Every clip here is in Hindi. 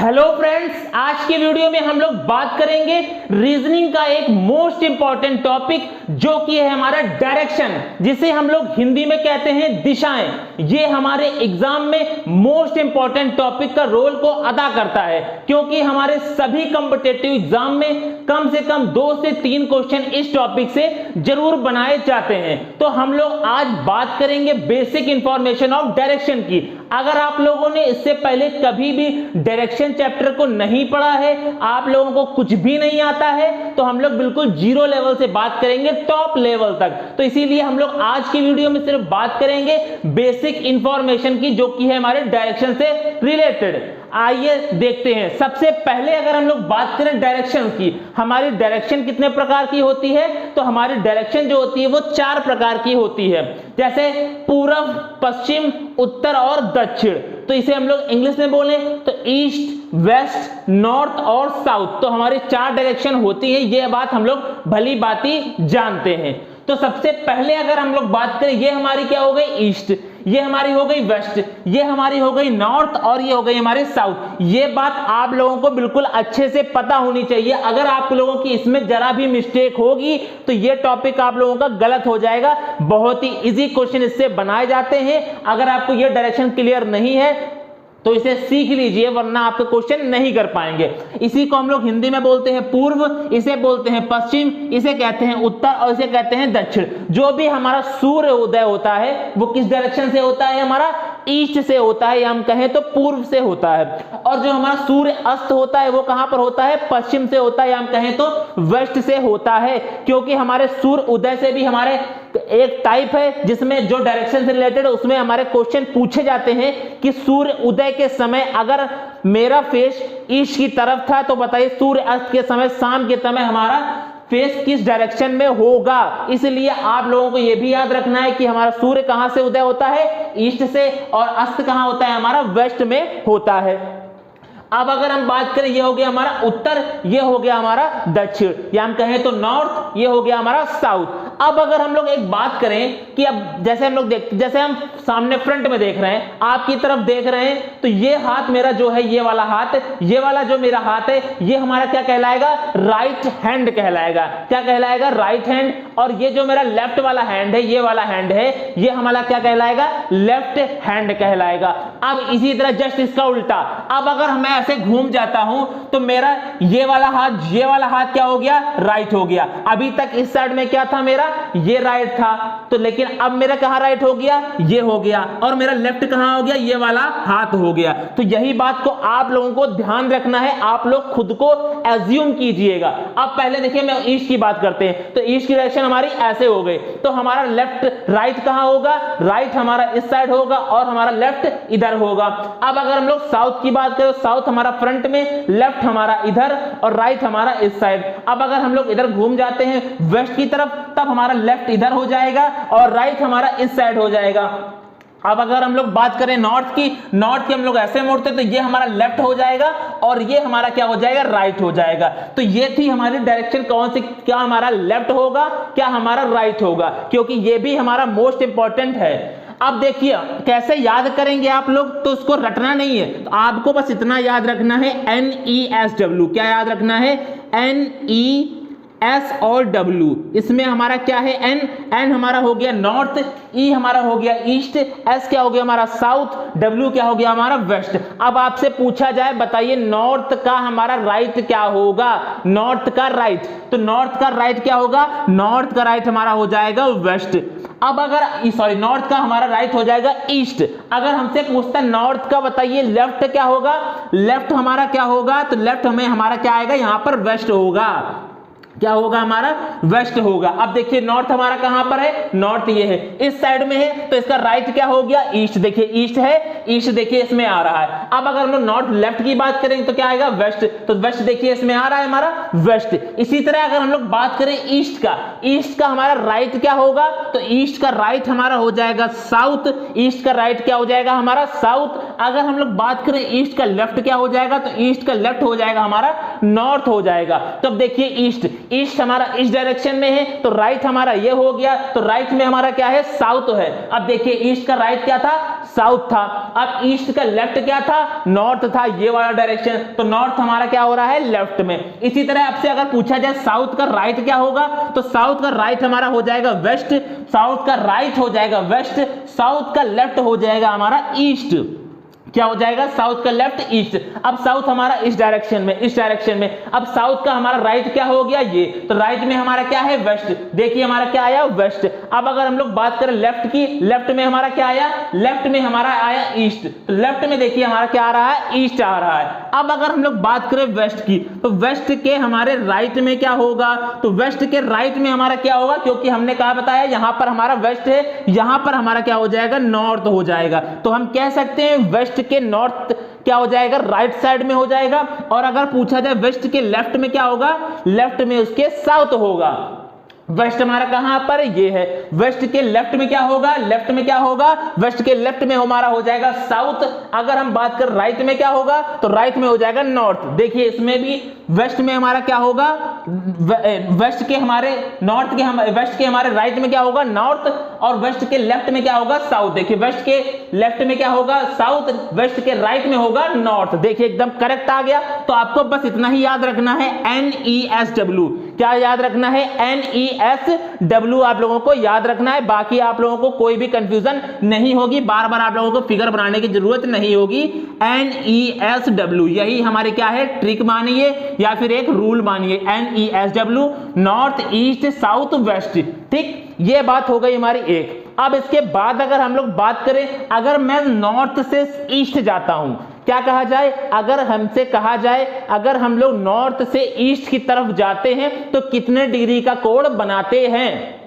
हेलो फ्रेंड्स, आज के वीडियो में हम लोग बात करेंगे रीजनिंग का एक मोस्ट इंपॉर्टेंट टॉपिक जो कि है हमारा डायरेक्शन, जिसे हम लोग हिंदी में कहते हैं दिशाएं। ये हमारे एग्जाम में मोस्ट इंपॉर्टेंट टॉपिक का रोल को अदा करता है, क्योंकि हमारे सभी कॉम्पिटिटिव एग्जाम में कम से कम 2 से 3 क्वेश्चन इस टॉपिक से जरूर बनाए जाते हैं। तो हम लोग आज बात करेंगे बेसिक इंफॉर्मेशन ऑफ डायरेक्शन की। अगर आप लोगों ने इससे पहले कभी भी डायरेक्शन चैप्टर को नहीं पढ़ा है, आप लोगों को कुछ भी नहीं आता है, तो हम लोग बिल्कुल जीरो लेवल से बात करेंगे टॉप लेवल तक। तो इसीलिए हम लोग आज की वीडियो में सिर्फ बात करेंगे बेसिक इंफॉर्मेशन की, जो कि है हमारे डायरेक्शन से रिलेटेड। आइए देखते हैं। सबसे पहले अगर हम लोग बात करें डायरेक्शन की, हमारी डायरेक्शन कितने प्रकार की होती है, तो हमारी डायरेक्शन जो होती है वो 4 प्रकार की होती है, जैसे पूर्व, पश्चिम, उत्तर और दक्षिण। तो इसे हम लोग इंग्लिश में बोलें तो ईस्ट, वेस्ट, नॉर्थ और साउथ। तो हमारी 4 डायरेक्शन होती है, ये बात हम लोग भली भांति जानते हैं। तो सबसे पहले अगर हम लोग बात करें, ये हमारी क्या हो गई ईस्ट, ये हमारी हो गई वेस्ट, ये हमारी हो गई नॉर्थ और ये हो गई हमारे साउथ। ये बात आप लोगों को बिल्कुल अच्छे से पता होनी चाहिए। अगर आप लोगों की इसमें जरा भी मिस्टेक होगी तो ये टॉपिक आप लोगों का गलत हो जाएगा। बहुत ही इजी क्वेश्चन इससे बनाए जाते हैं। अगर आपको ये डायरेक्शन क्लियर नहीं है तो इसे सीख लीजिए, वरना आपके क्वेश्चन नहीं कर पाएंगे। इसी को हम लोग हिंदी में बोलते हैं पूर्व, इसे बोलते हैं पश्चिम, इसे कहते हैं उत्तर और इसे कहते हैं दक्षिण। जो भी हमारा सूर्य उदय होता है वो किस डायरेक्शन से होता है, हमारा ईस्ट से होता है, या हम कहें तो पूर्व से होता है। और जो हमारा सूर्य अस्त होता है वो कहां पर होता है, पश्चिम से होता है, या हम कहें तो वेस्ट से होता है। क्योंकि हमारे सूर्य उदय से भी हमारे एक टाइप है जिसमें जो डायरेक्शन से रिलेटेड है उसमें हमारे क्वेश्चन पूछे जाते हैं कि सूर्य उदय के समय अगर मेरा फेस ईस्ट की तरफ था तो बताइए सूर्य अस्त के समय, शाम के समय हमारा फेस किस डायरेक्शन में होगा। इसलिए आप लोगों को यह भी याद रखना है कि हमारा सूर्य कहां से उदय होता है, ईस्ट से, और अस्त कहां होता है, हमारा वेस्ट में होता है। अब अगर हम बात करें, ये हो गया हमारा उत्तर, ये हो गया हमारा दक्षिण, या हम कहें तो नॉर्थ, ये हो गया हमारा साउथ। अब अगर हम लोग एक बात करें कि अब जैसे हम लोग जैसे हम सामने फ्रंट में देख रहे हैं, आपकी तरफ देख रहे हैं, तो ये हाथ मेरा जो है, ये वाला हाथ, ये वाला जो मेरा हाथ है, ये हमारा क्या कहलाएगा, राइट हैंड कहलाएगा। क्या कहलाएगा, राइट हैंड। और ये जो मेरा लेफ्ट वाला हैंड है, ये वाला हैंड है, ये हमारा क्या कहलाएगा, लेफ्ट हैंड कहलाएगा। अब इसी तरह जस्ट इसका उल्टा, अब अगर मैं ऐसे घूम जाता हूं तो मेरा ये वाला हाथ क्या हो गया, राइट हो गया। अभी तक इस साइड में क्या था, मेरा ये राइट था, तो लेकिन अब मेरा कहां राइट हो गया, ये हो गया, और मेरा लेफ्ट कहां हो गया, ये वाला हाथ हो गया। तो यही बात को आप लोगों को ध्यान रखना है, आप लोग खुद को एज्यूम कीजिएगा। अब पहले देखिए, मैं ईस्ट की बात करते हैं, तो ईस्ट की डायरेक्शन हमारी ऐसे हो गई, तो हमारा लेफ्ट राइट कहां होगा, राइट हमारा इस साइड होगा और हमारा लेफ्ट इधर होगा। अब अगर हम लोग साउथ की बात करें, साउथ हमारा फ्रंट में, लेफ्ट हमारा इधर और राइट हमारा इस साइड। अब अगर हम लोग इधर घूम जाते हैं वेस्ट की तरफ, तब हमारा लेफ्ट इधर हो जाएगा और राइट हमारा इस साइड हो जाएगा। अब अगर हम लोग बात करें नॉर्थ की हम लोग ऐसे मोड़ते तो ये हमारा लेफ्ट हो जाएगा और ये हमारा क्या हो जाएगा, राइट हो जाएगा। तो ये थी हमारी डायरेक्शन कौन सी, क्या हमारा लेफ्ट होगा, क्या हमारा राइट होगा, क्योंकि ये भी हमारा मोस्ट इंपॉर्टेंट है। अब देखिए कैसे याद करेंगे आप लोग, तो उसको रटना नहीं है, तो आपको बस इतना याद रखना है, NESW। क्या याद रखना है, NES और W। इसमें हमारा क्या है, N हमारा हो गया नॉर्थ, E हमारा हो गया ईस्ट, S क्या हो गया हमारा साउथ, W क्या हो गया हमारा वेस्ट। अब आपसे पूछा जाए, बताइए नॉर्थ का हमारा राइट क्या होगा, नॉर्थ का राइट, तो नॉर्थ का राइट क्या होगा, नॉर्थ का राइट हमारा हो जाएगा वेस्ट। अब अगर नॉर्थ का हमारा राइट हो जाएगा ईस्ट। अगर हमसे पूछता है नॉर्थ का बताइए लेफ्ट क्या होगा, लेफ्ट हमारा क्या होगा, तो लेफ्ट हमें हमारा क्या आएगा, यहां पर वेस्ट होगा। क्या होगा, हमारा वेस्ट होगा। अब देखिए नॉर्थ हमारा कहां पर है, नॉर्थ ये है, इस साइड में है, तो इसका राइट क्या हो गया, ईस्ट। देखिए ईस्ट है, ईस्ट देखिए इसमें आ रहा है। अब अगर हम लोग नॉर्थ लेफ्ट की बात करेंगे तो क्या आएगा, वेस्ट। तो वेस्ट देखिए इसमें आ रहा है हमारा वेस्ट। इसी तरह अगर हम लोग बात करें ईस्ट का हमारा राइट क्या होगा, तो ईस्ट का राइट हमारा हो जाएगा साउथ, ईस्ट का राइट क्या हो जाएगा हमारा साउथ। अगर हम लोग बात करें ईस्ट का लेफ्ट क्या हो जाएगा, तो ईस्ट का लेफ्ट हो जाएगा हमारा नॉर्थ हो जाएगा। तो अब देखिए ईस्ट हमारा इस डायरेक्शन में है, तो राइट हमारा ये हो गया, तो राइट में हमारा क्या है, साउथ है। अब देखिए ईस्ट का राइट क्या था, साउथ था। अब ईस्ट का लेफ्ट क्या था, नॉर्थ था, ये वाला डायरेक्शन। तो नॉर्थ हमारा क्या हो रहा है, लेफ्ट में। इसी तरह आपसे अगर पूछा जाए साउथ का राइट क्या होगा, तो साउथ का राइट हमारा हो जाएगा वेस्ट, साउथ का राइट हो जाएगा वेस्ट, साउथ का लेफ्ट हो जाएगा हमारा ईस्ट। क्या हो जाएगा, साउथ का लेफ्ट ईस्ट। अब साउथ हमारा इस डायरेक्शन में, इस डायरेक्शन में। अब साउथ का हमारा राइट क्या हो गया, ये। तो राइट में हमारा क्या है, वेस्ट। देखिए हमारा क्या आया, वेस्ट। अब अगर हम लोग बात करें लेफ्ट की, लेफ्ट में हमारा क्या आया, लेफ्ट में हमारा आया ईस्ट। तो लेफ्ट में देखिए हमारा क्या आ रहा है, ईस्ट आ रहा है। अब अगर हम लोग बात करें वेस्ट की, तो वेस्ट के हमारे राइट में क्या होगा, तो वेस्ट के राइट में हमारा क्या होगा, क्योंकि हमने कहा बताया यहां पर हमारा वेस्ट है, यहां पर हमारा क्या हो जाएगा, नॉर्थ हो जाएगा। तो हम कह सकते हैं वेस्ट के नॉर्थ क्या हो जाएगा, राइट साइड में हो जाएगा। और अगर पूछा जाए वेस्ट के लेफ्ट में क्या होगा, लेफ्ट में उसके साउथ होगा। वेस्ट हमारा कहां पर, ये है। वेस्ट के लेफ्ट में क्या होगा, लेफ्ट में क्या होगा, वेस्ट के लेफ्ट में हमारा हो जाएगा साउथ। अगर हम बात कर राइट में क्या होगा, तो राइट में हो जाएगा नॉर्थ। देखिए इसमें भी वेस्ट में हमारा क्या होगा, वेस्ट के हमारे नॉर्थ के, हम वेस्ट के हमारे राइट में क्या होगा, नॉर्थ, और वेस्ट के लेफ्ट में क्या होगा, साउथ। देखिए वेस्ट के लेफ्ट में क्या होगा, साउथ, वेस्ट के राइट में होगा नॉर्थ। देखिए एकदम करेक्ट आ गया। तो आपको बस इतना ही याद रखना है, NESW। क्या याद रखना है, NESW आप लोगों को याद रखना है। बाकी आप लोगों को कोई भी कंफ्यूजन नहीं होगी, बार बार आप लोगों को फिगर बनाने की जरूरत नहीं होगी। NESW यही हमारे क्या है, ट्रिक मानिए या फिर एक रूल मानिए। NESW, north, east, south, west. ठीक, ये बात हो गई हमारी एक। अब इसके बाद अगर हम लोग बात करें, अगर मैं नॉर्थ से ईस्ट जाता हूं, क्या कहा जाए, अगर हमसे कहा जाए अगर हम लोग नॉर्थ से ईस्ट की तरफ जाते हैं तो कितने डिग्री का कोण बनाते हैं।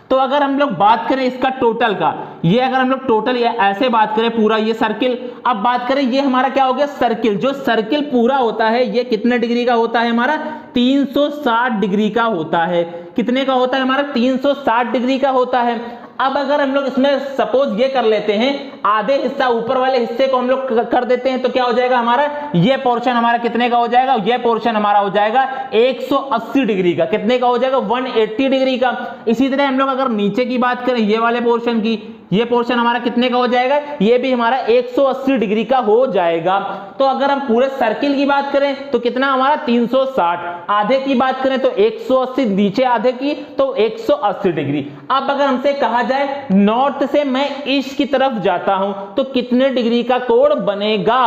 तो अगर हम लोग बात करें इसका टोटल का, ये अगर हम लोग टोटल ऐसे बात करें पूरा ये सर्किल, अब बात करें ये हमारा क्या हो गया, सर्किल। जो सर्किल पूरा होता है ये कितने डिग्री का होता है हमारा, 360 डिग्री का होता है। कितने का होता है हमारा, 360 डिग्री का होता है। अब अगर हम लोग इसमें सपोज ये कर लेते हैं, आधे हिस्सा ऊपर वाले हिस्से को हम लोग कर देते हैं, तो क्या हो जाएगा हमारा, ये पोर्शन हमारा कितने का हो जाएगा, ये पोर्शन हमारा हो जाएगा 180 डिग्री का। कितने का हो जाएगा, 180 डिग्री का। इसी तरह हम लोग अगर नीचे की बात करें, ये वाले पोर्शन की, ये पोर्शन हमारा कितने का हो जाएगा, ये भी हमारा 180 डिग्री का हो जाएगा। तो अगर हम पूरे सर्किल की बात करें तो कितना हमारा 360, आधे की बात करें तो 180, नीचे आधे की तो 180 डिग्री। अब अगर हमसे कहा जाए नॉर्थ से मैं ईस्ट की तरफ जाता हूं तो कितने डिग्री का कोण बनेगा,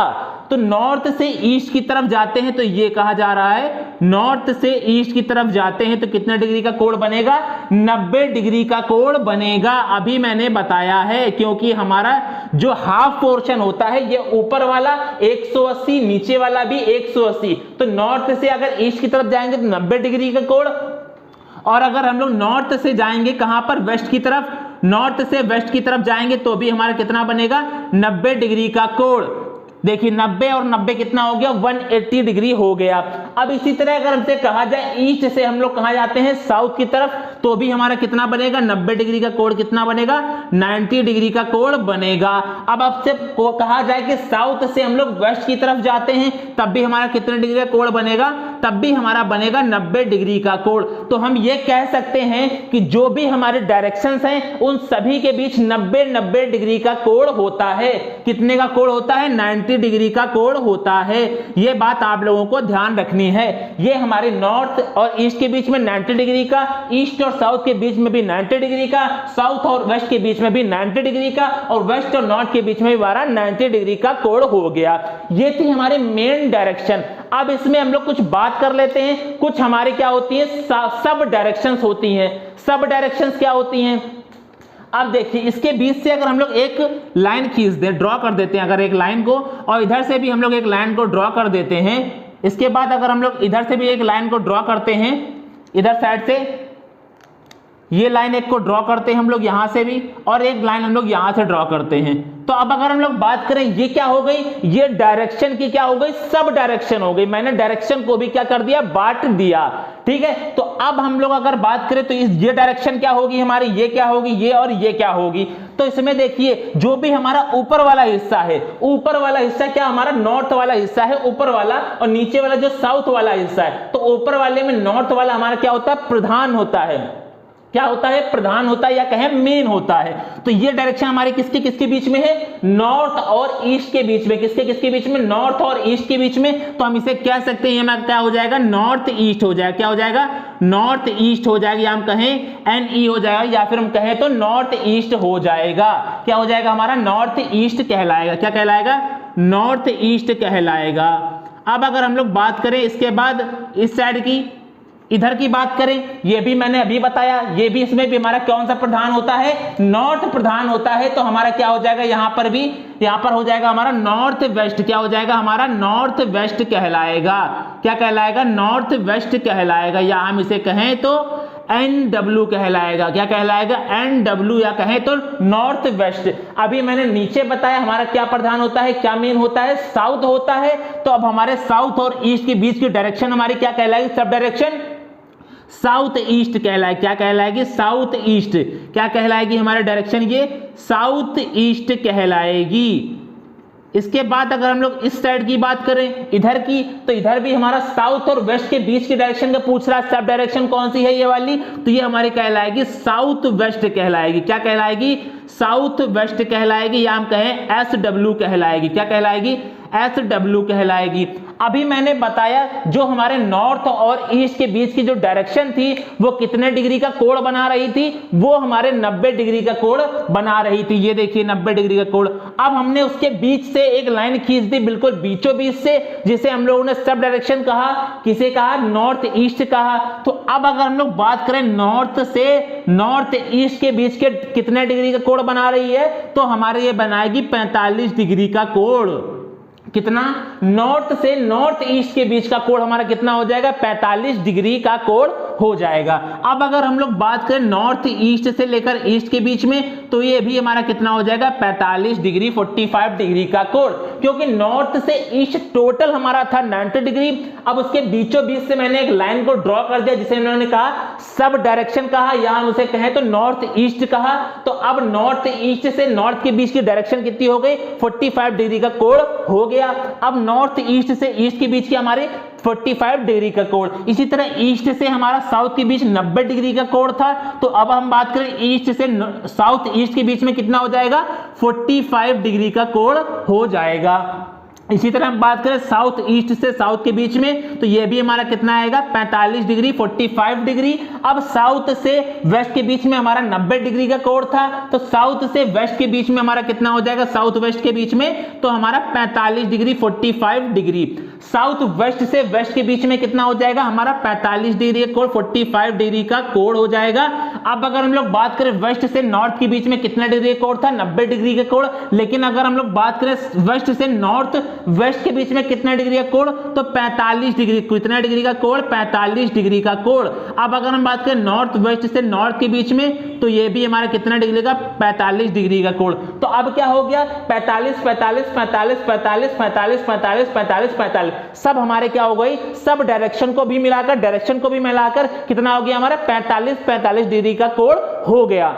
तो नॉर्थ से ईस्ट की तरफ जाते हैं तो ये कहा जा रहा है, नॉर्थ से ईस्ट की तरफ जाते हैं तो कितने डिग्री का कोण बनेगा, 90 डिग्री का कोण बनेगा। अभी मैंने बताया है, क्योंकि हमारा जो हाफ पोर्शन होता है ये ऊपर वाला 180, नीचे वाला भी 180। तो नॉर्थ से अगर ईस्ट की तरफ जाएंगे तो 90 डिग्री का कोण, और अगर हम लोग नॉर्थ से जाएंगे कहां पर, वेस्ट की तरफ, नॉर्थ से वेस्ट की तरफ जाएंगे तो भी हमारा कितना बनेगा, 90 डिग्री का कोण। देखिए 90 और 90 कितना हो गया, 180 डिग्री हो गया। अब इसी तरह अगर हमसे कहा जाए ईस्ट से हम लोग कहां जाते हैं, साउथ की तरफ, तो भी हमारा कितना बनेगा, 90 डिग्री का कोण कितना बनेगा, 90 डिग्री का कोण बनेगा। अब आपसे कहा जाए कि साउथ से हम लोग वेस्ट की तरफ जाते हैं तब भी हमारा कितने डिग्री का कोण बनेगा, तब भी हमारा बनेगा 90 डिग्री का कोण। तो हम ये कह सकते हैं कि जो भी हमारे डायरेक्शंस हैं उन सभी के बीच 90 डिग्री का कोण होता है। कितने का कोण होता है, 90 डिग्री का कोण होता है। यह बात आप लोगों को ध्यान रखनी है। ये हमारे नॉर्थ और ईस्ट के बीच में 90 डिग्री का, ईस्ट और साउथ के बीच में भी 90 डिग्री का, साउथ और वेस्ट के बीच में भी 90 डिग्री का, और वेस्ट और नॉर्थ के बीच में भी हमारा 90 डिग्री का कोण हो गया। ये थी हमारे मेन डायरेक्शन। अब इसमें हम लोग कुछ बात कर लेते हैं, कुछ हमारे क्या होती है, सब डायरेक्शंस होती हैं। सब डायरेक्शंस क्या होती हैं, अब देखिए इसके बीच से अगर हम लोग एक लाइन खींच दें, ड्रॉ कर देते हैं अगर एक लाइन को, और इधर से भी हम लोग एक लाइन को ड्रॉ कर देते हैं। इसके बाद अगर हम लोग इधर से भी एक लाइन को ड्रॉ करते हैं, इधर साइड से ये लाइन एक को ड्रॉ करते हैं हम लोग यहां से भी, और एक लाइन हम लोग यहां से ड्रॉ करते हैं। तो अब अगर हम लोग बात करें, ये क्या हो गई, ये डायरेक्शन की क्या हो गई, सब डायरेक्शन हो गई। मैंने डायरेक्शन को भी क्या कर दिया, बांट दिया। ठीक है। तो अब हम लोग अगर बात करें तो इस ये डायरेक्शन क्या होगी हमारी, ये क्या होगी, ये और ये क्या होगी। तो इसमें देखिए जो भी हमारा ऊपर वाला हिस्सा है, ऊपर वाला हिस्सा क्या हमारा नॉर्थ वाला हिस्सा है ऊपर वाला, और नीचे वाला जो साउथ वाला हिस्सा है, तो ऊपर वाले में नॉर्थ वाला हमारा क्या होता है, प्रधान होता है। क्या होता है, प्रधान होता है या कहें मेन होता है। तो ये डायरेक्शन हमारे किसके किसके बीच में है, नॉर्थ और ईस्ट के बीच में। किसके किसके बीच में, नॉर्थ और ईस्ट के बीच में। तो हम इसे कह सकते हैं ये क्या हो जाएगा, नॉर्थ ईस्ट हो जाएगा। क्या हो जाएगा, नॉर्थ ईस्ट हो जाएगा, या हम कहें NE हो जाएगा, या फिर हम कहें तो नॉर्थ ईस्ट हो जाएगा। क्या हो जाएगा हमारा, नॉर्थ ईस्ट कहलाएगा। क्या कहलाएगा, नॉर्थ ईस्ट कहलाएगा। अब अगर हम लोग बात करें इसके बाद इस साइड की, इधर की बात करें, ये भी मैंने अभी बताया, ये भी इसमें भी हमारा कौन सा प्रधान होता है, नॉर्थ प्रधान होता है। तो हमारा क्या हो जाएगा, यहां पर भी, यहां पर हो जाएगा हमारा नॉर्थ वेस्ट। क्या हो जाएगा हमारा, नॉर्थ वेस्ट कहलाएगा। क्या कहलाएगा, नॉर्थ वेस्ट कहलाएगा, या हम इसे कहें तो NW कहलाएगा। क्या कहलाएगा, NW, या कहें तो नॉर्थ वेस्ट। अभी मैंने नीचे बताया हमारा क्या प्रधान होता है, क्या मेन होता है, साउथ होता है। तो अब हमारे साउथ और ईस्ट के बीच की डायरेक्शन हमारी क्या कहलाएगी, सब डायरेक्शन साउथ ईस्ट कहलाएगी। क्या कहलाएगी, साउथ ईस्ट। क्या कहलाएगी हमारी डायरेक्शन, ये साउथ ईस्ट कहलाएगी। इसके बाद अगर हम लोग इस साइड की बात करें, इधर की, तो इधर भी हमारा साउथ और वेस्ट के बीच की डायरेक्शन का पूछ रहा है, सब डायरेक्शन कौन सी है ये वाली, तो ये हमारी कहलाएगी साउथ वेस्ट कहलाएगी। क्या कहलाएगी, साउथ वेस्ट कहलाएगी, या हम कहें SW कहलाएगी। क्या कहलाएगी, SW कहलाएगी। अभी मैंने बताया जो हमारे नॉर्थ और ईस्ट के बीच की जो डायरेक्शन थी वो कितने डिग्री का कोण बना रही थी, वो हमारे 90 डिग्री का कोण बना रही थी। ये देखिए 90 डिग्री का कोण। अब हमने उसके बीच से एक लाइन खींच दी बिल्कुल बीचों बीच से, जिसे हम लोगों ने सब डायरेक्शन कहा। किसे कहा, नॉर्थ ईस्ट कहा। तो अब अगर हम लोग बात करें नॉर्थ से नॉर्थ ईस्ट के बीच के कितने डिग्री का कोण बना रही है, तो हमारे ये बनाएगी 45 डिग्री का कोण। कितना, नॉर्थ से नॉर्थ ईस्ट के बीच का कोण हमारा कितना हो जाएगा, 45 डिग्री का कोण हो जाएगा। अब अगर हम लोग बात करें नॉर्थ ईस्ट से लेकर ईस्ट के बीच में, तो ये भी हमारा कितना हो जाएगा, 45 डिग्री, 45 डिग्री का कोण। क्योंकि नॉर्थ से ईस्ट टोटल हमारा था 90 डिग्री। अब उसके बीचों बीच से मैंने एक लाइन को ड्रॉ कर दिया जिसे उन्होंने कहा सब डायरेक्शन कहा, या हम उसे कहें तो नॉर्थ ईस्ट कहा। तो अब नॉर्थ ईस्ट से नॉर्थ के बीच की डायरेक्शन कितनी हो गई, 45 डिग्री का कोण हो गया। अब नॉर्थ ईस्ट से ईस्ट के बीच की हमारे 45 डिग्री का कोण। इसी तरह ईस्ट से हमारा साउथ के बीच 90 डिग्री का कोण था। तो अब हम बात करें ईस्ट से साउथ ईस्ट के बीच में कितना हो जाएगा, 45 डिग्री का कोण हो जाएगा। इसी तरह हम बात करें साउथ ईस्ट से साउथ के बीच में, तो ये भी हमारा कितना आएगा, 45 डिग्री, 45 डिग्री। अब साउथ से वेस्ट के बीच में हमारा 90 डिग्री का कोण था। तो साउथ से वेस्ट के बीच में हमारा कितना हो जाएगा, साउथ वेस्ट के बीच में, तो हमारा 45 डिग्री, 45 डिग्री। साउथ वेस्ट से वेस्ट के बीच में कितना हो जाएगा हमारा, 45 डिग्री का कोण, 45 डिग्री का कोण हो जाएगा। अब अगर हम लोग बात करें वेस्ट से नॉर्थ के बीच में कितना डिग्री का कोण था, 90 डिग्री का कोण। लेकिन अगर हम लोग बात करें वेस्ट से नॉर्थ वेस्ट के बीच में कितना डिग्री का कोण, तो 45 डिग्री। कितना डिग्री का कोण, 45 डिग्री का कोण। अब अगर हम बात करें नॉर्थ वेस्ट से नॉर्थ के बीच में, तो ये भी हमारा कितना डिग्री का, 45 डिग्री का कोण। तो अब क्या हो गया, 45 45 45 45 45 45 45 45 सब हमारे क्या हो गई, सब डायरेक्शन को भी मिलाकर कितना हो गया हमारा, 45 45 डिग्री का कोण हो गया।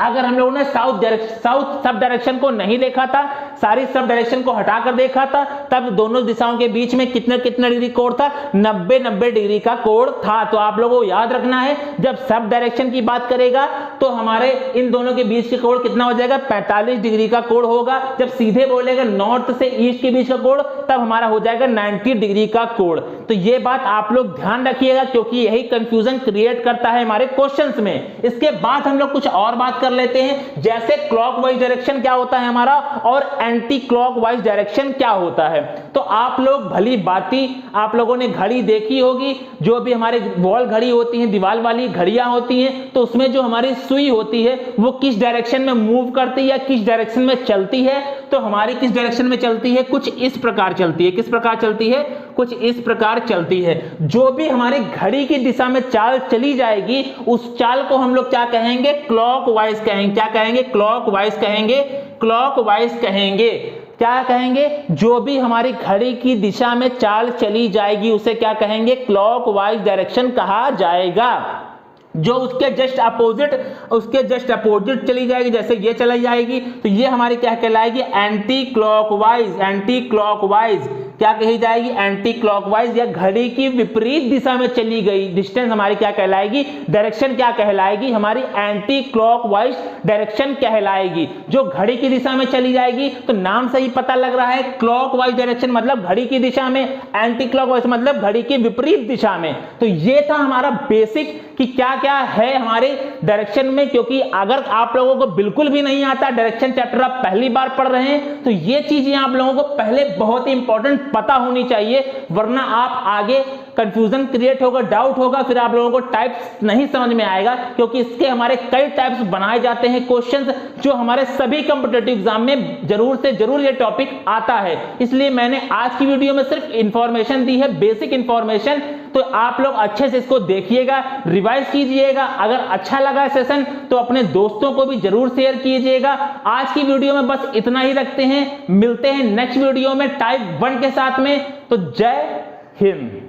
अगर हम लोगों ने साउथ सब डायरेक्शन को नहीं देखा था, सारी सब डायरेक्शन को हटाकर देखा था, तब दोनों दिशाओं के बीच में कितना कितना डिग्री कोण था, 90 डिग्री का कोण था। तो आप लोगों को याद रखना है, जब सब डायरेक्शन की बात करेगा तो हमारे इन दोनों के बीच का कोण कितना हो जाएगा, 45 डिग्री का कोण होगा। जब सीधे बोलेगा नॉर्थ से ईस्ट के बीच का कोण, तब हमारा हो जाएगा 90 डिग्री का कोण। तो ये बात आप लोग ध्यान रखिएगा, क्योंकि यही कंफ्यूजन क्रिएट करता है हमारे क्वेश्चंस में। इसके बाद हम लोग कुछ और बात कर लेते हैं, जैसे क्लॉकवाइज डायरेक्शन क्या होता है हमारा, और एंटी क्लॉकवाइज डायरेक्शन क्या होता है। तो आप लोग भली बाती, आप लोगों ने घड़ी देखी होगी, जो भी हमारे वॉल घड़ी होती है, दीवार वाली घड़ियां होती हैं, तो उसमें जो हमारी सुई होती है वो किस डायरेक्शन में मूव करती है या किस डायरेक्शन में चलती है। तो हमारी किस डायरेक्शन में चलती है, कुछ इस प्रकार चलती है। किस प्रकार चलती है, कुछ इस प्रकार चलती है। जो भी हमारी घड़ी की दिशा में चाल चली जाएगी, उस चाल को हम लोग क्या कहेंगे, क्लॉकवाइज कहेंगे। क्या कहेंगे, क्लॉकवाइज कहेंगे, क्लॉकवाइज कहेंगे। क्या कहेंगे, जो भी हमारी घड़ी की दिशा में चाल चली जाएगी उसे क्या कहेंगे, क्लॉकवाइज डायरेक्शन कहा जाएगा। जो उसके जस्ट अपोजिट चली जाएगी, जैसे ये चली जाएगी, तो ये हमारी क्या कहलाएगी, एंटी क्लॉकवाइज। एंटी क्लॉकवाइज क्या कही जाएगी, एंटी क्लॉकवाइज, या घड़ी की विपरीत दिशा में चली गई डिस्टेंस हमारी क्या कहलाएगी, डायरेक्शन क्या कहलाएगी, हमारी एंटी क्लॉकवाइज डायरेक्शन कहलाएगी। जो घड़ी की दिशा में चली जाएगी, तो नाम से ही पता लग रहा है, क्लॉकवाइज डायरेक्शन मतलब घड़ी की दिशा में, एंटी क्लॉकवाइज मतलब घड़ी की विपरीत दिशा में। तो ये था हमारा बेसिक कि क्या क्या है हमारे डायरेक्शन में, क्योंकि अगर आप लोगों को बिल्कुल भी नहीं आता, डायरेक्शन चैप्टर आप पहली बार पढ़ रहे हैं, तो ये चीजें आप लोगों को पहले बहुत ही इंपॉर्टेंट पता होनी चाहिए, वरना आप आगे कंफ्यूजन क्रिएट होगा, डाउट होगा, फिर आप लोगों को टाइप्स नहीं समझ में आएगा, क्योंकि इसके हमारे कई टाइप्स बनाए जाते हैं क्वेश्चंस, जो हमारे सभी कॉम्पिटिटिव एग्जाम में जरूर से जरूर ये टॉपिक आता है। इसलिए मैंने आज की वीडियो में सिर्फ इंफॉर्मेशन दी है, बेसिक इंफॉर्मेशन, तो आप लोग अच्छे से इसको देखिएगा, रिवाइज कीजिएगा। अगर अच्छा लगा सेशन तो अपने दोस्तों को भी जरूर शेयर कीजिएगा। आज की वीडियो में बस इतना ही रखते हैं, मिलते हैं नेक्स्ट वीडियो में टाइप 1 के साथ में। तो जय हिंद।